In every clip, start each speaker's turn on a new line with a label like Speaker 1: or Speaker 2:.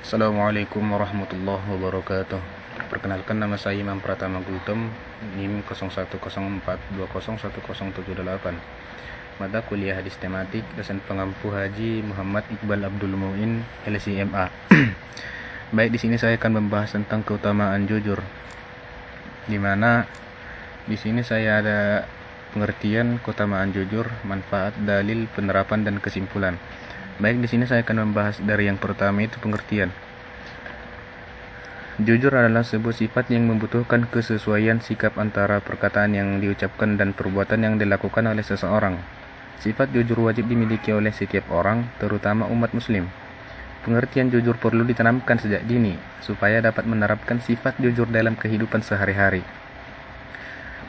Speaker 1: Assalamualaikum warahmatullahi wabarakatuh. Perkenalkan, nama saya Imam Pratama Gultom, NIM 0104201078. Mata kuliah hadis tematik, dosen pengampu Haji Muhammad Iqbal Abdul Muin, LCMA. Baik, di sini saya akan membahas tentang keutamaan jujur. Di mana di sini saya ada pengertian keutamaan jujur, manfaat, dalil, penerapan, dan kesimpulan. Baik, di sini saya akan membahas dari yang pertama, itu pengertian. Jujur adalah sebuah sifat yang membutuhkan kesesuaian sikap antara perkataan yang diucapkan dan perbuatan yang dilakukan oleh seseorang. Sifat jujur wajib dimiliki oleh setiap orang, terutama umat muslim. Pengertian jujur perlu ditanamkan sejak dini, supaya dapat menerapkan sifat jujur dalam kehidupan sehari-hari.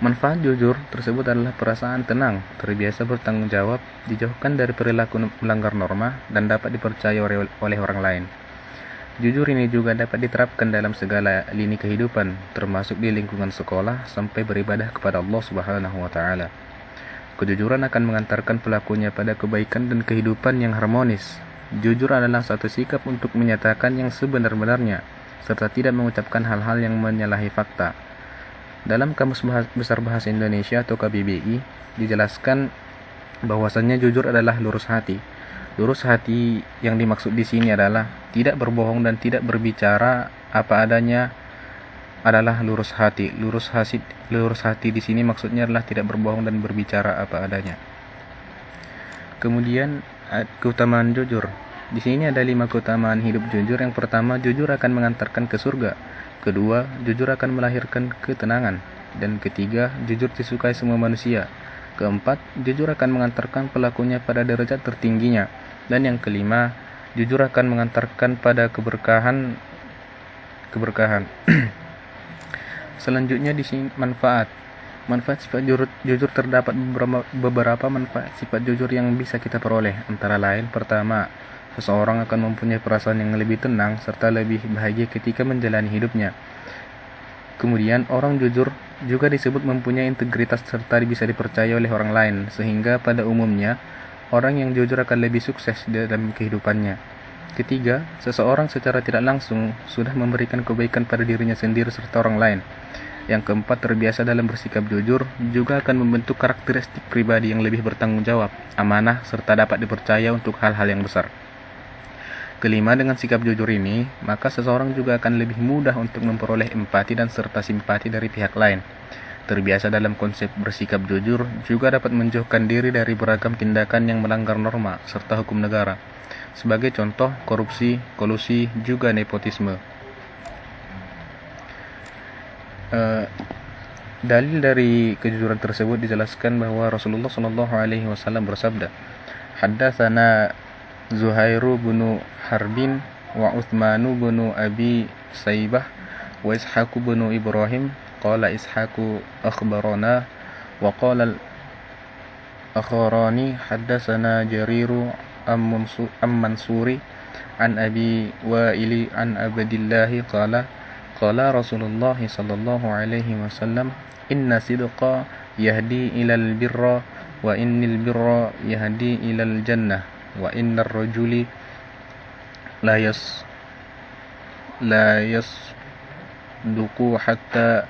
Speaker 1: Manfaat jujur tersebut adalah perasaan tenang, terbiasa bertanggung jawab, dijauhkan dari perilaku melanggar norma, dan dapat dipercaya oleh orang lain. Jujur ini juga dapat diterapkan dalam segala lini kehidupan, termasuk di lingkungan sekolah sampai beribadah kepada Allah Subhanahu wa Ta'ala. Kejujuran akan mengantarkan pelakunya pada kebaikan dan kehidupan yang harmonis. Jujur adalah satu sikap untuk menyatakan yang sebenar-benarnya, serta tidak mengucapkan hal-hal yang menyalahi fakta. Dalam Kamus Besar Bahasa Indonesia atau KBBI, dijelaskan bahwasannya jujur adalah lurus hati. Lurus hati yang dimaksud di sini adalah tidak berbohong dan tidak berbicara apa adanya adalah lurus hati. Lurus hati di sini maksudnya adalah tidak berbohong dan berbicara apa adanya. Kemudian keutamaan jujur. Di sini ada 5 keutamaan hidup jujur. Yang pertama, jujur akan mengantarkan ke surga. Kedua, jujur akan melahirkan ketenangan. Dan ketiga, jujur disukai semua manusia. Keempat, jujur akan mengantarkan pelakunya pada derajat tertingginya. Dan yang kelima, jujur akan mengantarkan pada keberkahan. Selanjutnya di sini manfaat. Manfaat sifat jujur terdapat beberapa manfaat sifat jujur yang bisa kita peroleh. Antara lain, pertama, seseorang akan mempunyai perasaan yang lebih tenang serta lebih bahagia ketika menjalani hidupnya. Kemudian, orang jujur juga disebut mempunyai integritas serta bisa dipercaya oleh orang lain, sehingga pada umumnya orang yang jujur akan lebih sukses dalam kehidupannya. Ketiga, seseorang secara tidak langsung sudah memberikan kebaikan pada dirinya sendiri serta orang lain. Yang keempat, terbiasa dalam bersikap jujur juga akan membentuk karakteristik pribadi yang lebih bertanggung jawab, amanah, serta dapat dipercaya untuk hal-hal yang besar. Kelima, dengan sikap jujur ini, maka seseorang juga akan lebih mudah untuk memperoleh empati dan serta simpati dari pihak lain. Terbiasa dalam konsep bersikap jujur juga dapat menjauhkan diri dari beragam tindakan yang melanggar norma serta hukum negara. Sebagai contoh, korupsi, kolusi, juga nepotisme. Dalil dari kejujuran tersebut dijelaskan bahwa Rasulullah SAW bersabda, "Haddatsana Zuhairu bin Harbin wa Utsmanu bin Abi Saibah wa Ishaqu bin Ibrahim qala Ishaqu akhbarana wa qala al-akharani haddatsana Jariru am Mansuri an Abi Wa'ili an Abdillahi qala Rasulullah sallallahu alaihi wasallam, inna sidqa yahdi ilal birra wa innil birra yahdi ilal jannah wa innar rajuli la yasduqu hatta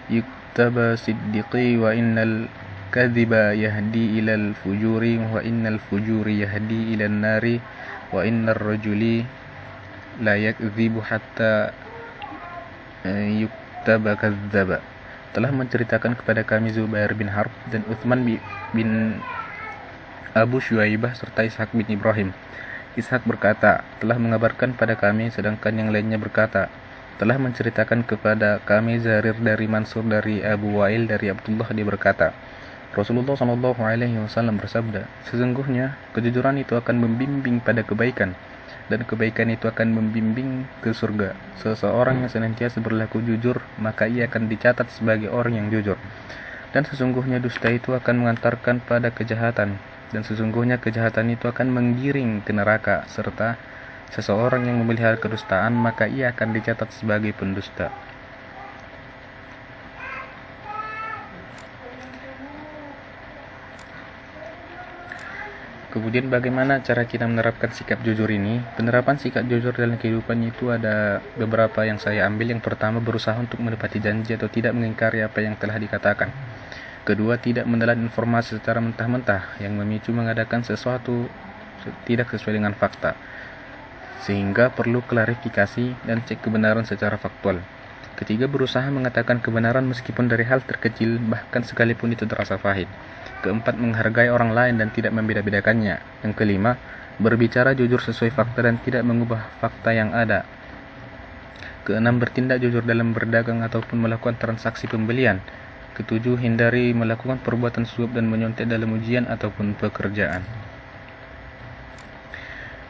Speaker 1: yuktaba siddiqi wa innal kadhiba yahdi ilal fujuri wa innal fujuri yahdi ilal nari wa innar rajuli la yakdhibu hatta yuktaba kadzdzaba." Telah menceritakan kepada kami Zubair bin Harb dan Utsman bin Abu Syuaibah serta Ishaq bin Ibrahim. Ishaq berkata, telah mengabarkan pada kami, sedangkan yang lainnya berkata, telah menceritakan kepada kami Zarir dari Mansur dari Abu Wa'il dari Abdullah, dia berkata, Rasulullah SAW bersabda, sesungguhnya kejujuran itu akan membimbing pada kebaikan, dan kebaikan itu akan membimbing ke surga. Seseorang yang senantiasa berlaku jujur, maka ia akan dicatat sebagai orang yang jujur. Dan sesungguhnya dusta itu akan mengantarkan pada kejahatan, dan sesungguhnya kejahatan itu akan menggiring ke neraka, serta seseorang yang memelihara kedustaan, maka ia akan dicatat sebagai pendusta. Kemudian bagaimana cara kita menerapkan sikap jujur ini? Penerapan sikap jujur dalam kehidupan itu ada beberapa yang saya ambil. Yang pertama, berusaha untuk menepati janji atau tidak mengingkari apa yang telah dikatakan. Kedua, tidak menelan informasi secara mentah-mentah yang memicu mengadakan sesuatu tidak sesuai dengan fakta, sehingga perlu klarifikasi dan cek kebenaran secara faktual. Ketiga, berusaha mengatakan kebenaran meskipun dari hal terkecil, bahkan sekalipun itu terasa pahit. Keempat, menghargai orang lain dan tidak membeda-bedakannya. Yang kelima, berbicara jujur sesuai fakta dan tidak mengubah fakta yang ada. Keenam, bertindak jujur dalam berdagang ataupun melakukan transaksi pembelian. Ketujuh, hindari melakukan perbuatan suap dan menyontek dalam ujian ataupun pekerjaan.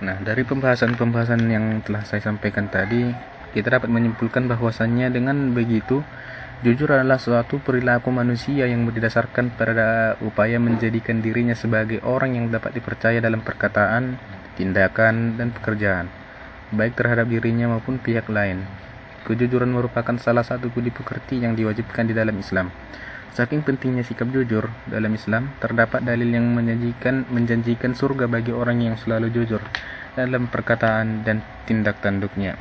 Speaker 1: Nah, dari pembahasan-pembahasan yang telah saya sampaikan tadi, kita dapat menyimpulkan bahwasannya dengan begitu, jujur adalah suatu perilaku manusia yang berdasarkan pada upaya menjadikan dirinya sebagai orang yang dapat dipercaya dalam perkataan, tindakan, dan pekerjaan, baik terhadap dirinya maupun pihak lain. Kejujuran merupakan salah satu budi pekerti yang diwajibkan di dalam Islam. Saking pentingnya sikap jujur dalam Islam, terdapat dalil yang menjanjikan surga bagi orang yang selalu jujur dalam perkataan dan tindak tanduknya.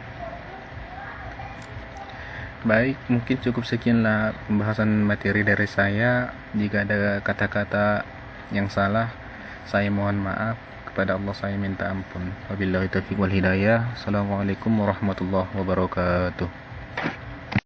Speaker 1: Baik, mungkin cukup sekianlah pembahasan materi dari saya. Jika ada kata-kata yang salah, saya mohon maaf. Kepada Allah saya minta ampun. Wabillahi taufiq wal hidayah. Assalamualaikum warahmatullahi wabarakatuh.